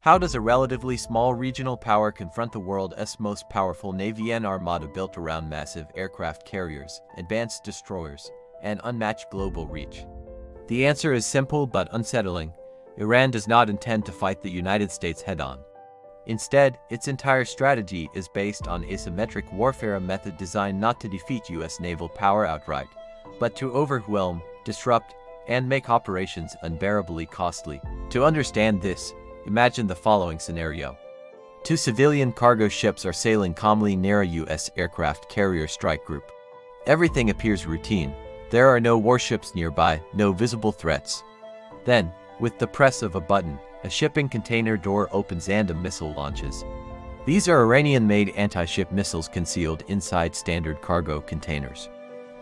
How does a relatively small regional power confront the world's most powerful navy and armada built around massive aircraft carriers, advanced destroyers, and unmatched global reach? The answer is simple but unsettling. Iran does not intend to fight the United States head-on. Instead, its entire strategy is based on asymmetric warfare, a method designed not to defeat U.S. naval power outright, but to overwhelm, disrupt, and make operations unbearably costly. To understand this, imagine the following scenario. Two civilian cargo ships are sailing calmly near a U.S. aircraft carrier strike group. Everything appears routine. There are no warships nearby, no visible threats. Then, with the press of a button, a shipping container door opens and a missile launches. These are Iranian-made anti-ship missiles concealed inside standard cargo containers.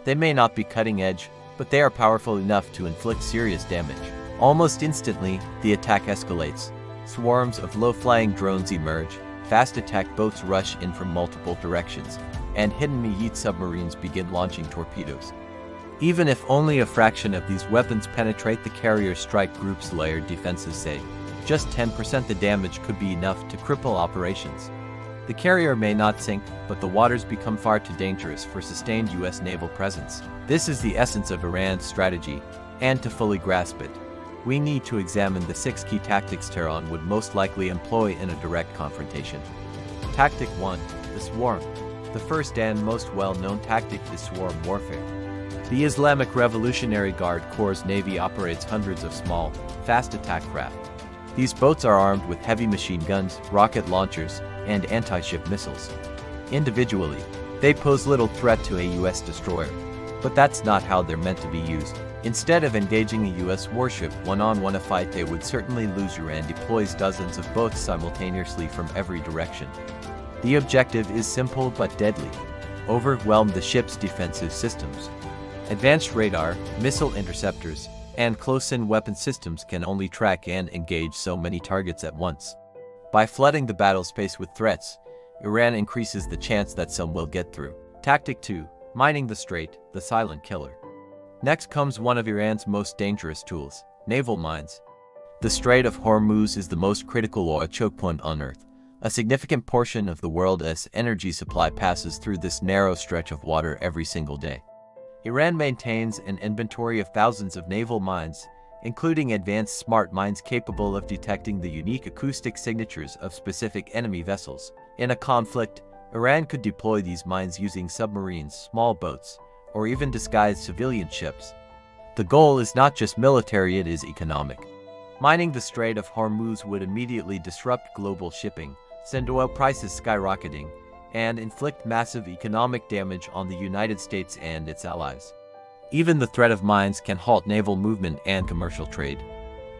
They may not be cutting-edge, but they are powerful enough to inflict serious damage. Almost instantly, the attack escalates. Swarms of low-flying drones emerge, fast attack boats rush in from multiple directions, and hidden Midget submarines begin launching torpedoes. Even if only a fraction of these weapons penetrate the carrier strike group's layered defenses, say, just 10%, the damage could be enough to cripple operations. The carrier may not sink, but the waters become far too dangerous for sustained U.S. naval presence. This is the essence of Iran's strategy, and to fully grasp it, we need to examine the 6 key tactics Tehran would most likely employ in a direct confrontation. Tactic 1. The Swarm. The first and most well-known tactic is swarm warfare. The Islamic Revolutionary Guard Corps' Navy operates hundreds of small, fast attack craft. These boats are armed with heavy machine guns, rocket launchers, and anti-ship missiles. Individually, they pose little threat to a U.S. destroyer. But that's not how they're meant to be used. Instead of engaging a U.S. warship one-on-one, a fight they would certainly lose. Iran deploys dozens of boats simultaneously from every direction. The objective is simple but deadly: overwhelm the ship's defensive systems. Advanced radar, missile interceptors, and close-in weapon systems can only track and engage so many targets at once. By flooding the battle space with threats, Iran increases the chance that some will get through. Tactic 2. Mining the Strait, the silent killer. Next comes one of Iran's most dangerous tools: naval mines. The Strait of Hormuz is the most critical oil choke point on Earth. A significant portion of the world's energy supply passes through this narrow stretch of water every single day. Iran maintains an inventory of thousands of naval mines, including advanced smart mines capable of detecting the unique acoustic signatures of specific enemy vessels. In a conflict, Iran could deploy these mines using submarines, small boats, or even disguised civilian ships. The goal is not just military, it is economic. Mining the Strait of Hormuz would immediately disrupt global shipping, send oil prices skyrocketing, and inflict massive economic damage on the United States and its allies. Even the threat of mines can halt naval movement and commercial trade.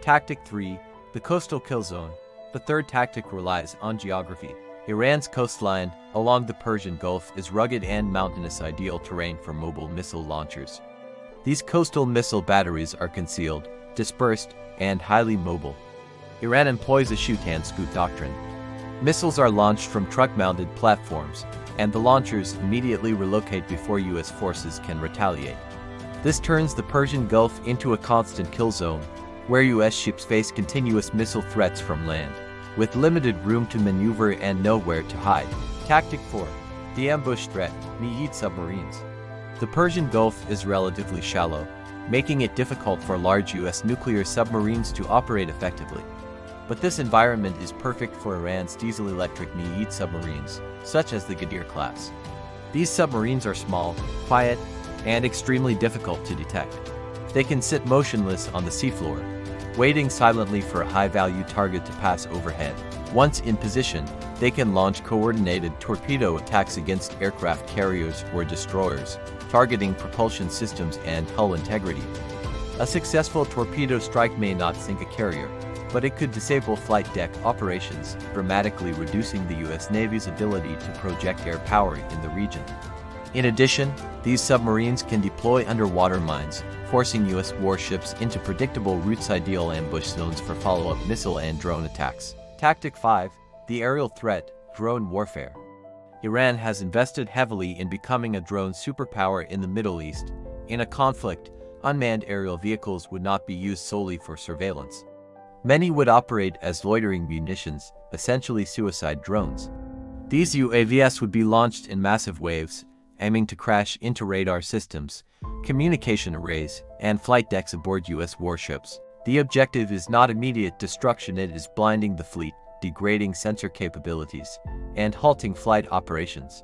Tactic 3. The coastal kill zone. The third tactic relies on geography. Iran's coastline along the Persian Gulf is rugged and mountainous, ideal terrain for mobile missile launchers. These coastal missile batteries are concealed, dispersed, and highly mobile. Iran employs a shoot-and-scoot doctrine. Missiles are launched from truck-mounted platforms, and the launchers immediately relocate before U.S. forces can retaliate. This turns the Persian Gulf into a constant kill zone, where U.S. ships face continuous missile threats from land, with limited room to maneuver and nowhere to hide. Tactic 4. The ambush threat, Midget submarines. The Persian Gulf is relatively shallow, making it difficult for large U.S. nuclear submarines to operate effectively. But this environment is perfect for Iran's diesel-electric Midget submarines, such as the Ghadir class. These submarines are small, quiet, and extremely difficult to detect. They can sit motionless on the seafloor, waiting silently for a high-value target to pass overhead. Once in position, they can launch coordinated torpedo attacks against aircraft carriers or destroyers, targeting propulsion systems and hull integrity. A successful torpedo strike may not sink a carrier, but it could disable flight deck operations, dramatically reducing the U.S. Navy's ability to project air power in the region. In addition, these submarines can deploy underwater mines, forcing U.S. warships into predictable routes, ideal ambush zones for follow-up missile and drone attacks. Tactic 5. The aerial threat, drone warfare. Iran has invested heavily in becoming a drone superpower in the Middle East. In a conflict, unmanned aerial vehicles would not be used solely for surveillance. Many would operate as loitering munitions, essentially suicide drones. These UAVs would be launched in massive waves, aiming to crash into radar systems, communication arrays, and flight decks aboard U.S. warships. The objective is not immediate destruction, it is blinding the fleet, degrading sensor capabilities, and halting flight operations.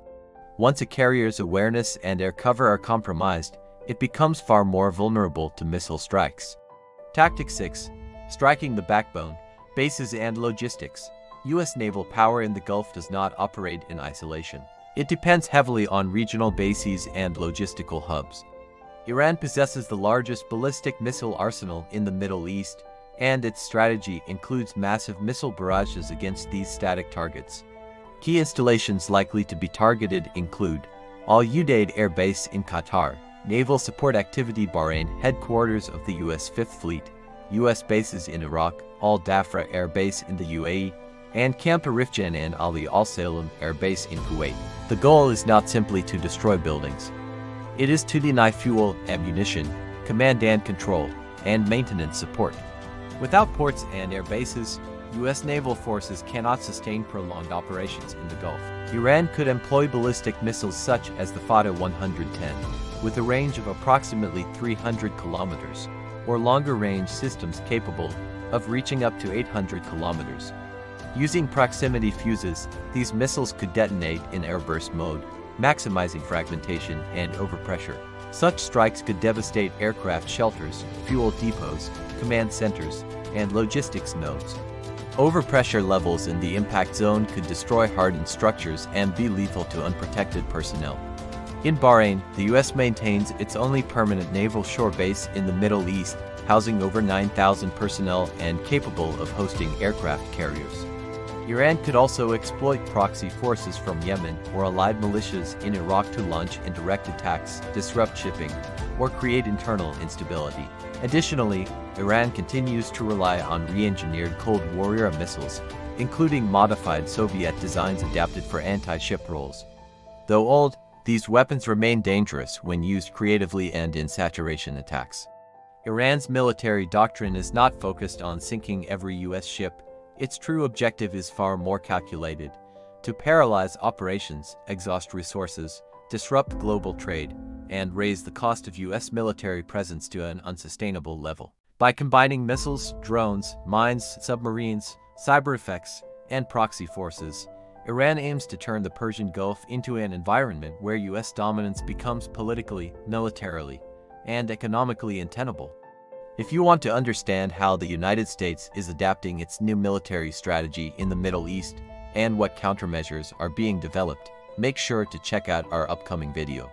Once a carrier's awareness and air cover are compromised, it becomes far more vulnerable to missile strikes. Tactic 6. Striking the backbone, bases and logistics. U.S. naval power in the Gulf does not operate in isolation. It depends heavily on regional bases and logistical hubs. Iran possesses the largest ballistic missile arsenal in the Middle East, and its strategy includes massive missile barrages against these static targets. Key installations likely to be targeted include Al-Udeid Air Base in Qatar, Naval Support Activity Bahrain, headquarters of the U.S. Fifth Fleet, U.S. bases in Iraq, Al-Dhafra Air Base in the UAE, and Camp Rifjan and Ali Al-Salem Air Base in Kuwait. The goal is not simply to destroy buildings. It is to deny fuel, ammunition, command and control, and maintenance support. Without ports and air bases, U.S. naval forces cannot sustain prolonged operations in the Gulf. Iran could employ ballistic missiles such as the Fateh-110, with a range of approximately 300 kilometers, or longer-range systems capable of reaching up to 800 kilometers. Using proximity fuses, these missiles could detonate in airburst mode, maximizing fragmentation and overpressure. Such strikes could devastate aircraft shelters, fuel depots, command centers, and logistics nodes. Overpressure levels in the impact zone could destroy hardened structures and be lethal to unprotected personnel. In Bahrain, the U.S. maintains its only permanent naval shore base in the Middle East, housing over 9,000 personnel and capable of hosting aircraft carriers. Iran could also exploit proxy forces from Yemen or allied militias in Iraq to launch indirect attacks, disrupt shipping, or create internal instability. Additionally, Iran continues to rely on re-engineered Cold War-era missiles, including modified Soviet designs adapted for anti-ship roles. Though old, these weapons remain dangerous when used creatively and in saturation attacks. Iran's military doctrine is not focused on sinking every U.S. ship. Its true objective is far more calculated: to paralyze operations, exhaust resources, disrupt global trade, and raise the cost of U.S. military presence to an unsustainable level. By combining missiles, drones, mines, submarines, cyber effects, and proxy forces, Iran aims to turn the Persian Gulf into an environment where U.S. dominance becomes politically, militarily, and economically untenable. If you want to understand how the United States is adapting its new military strategy in the Middle East and what countermeasures are being developed, make sure to check out our upcoming video.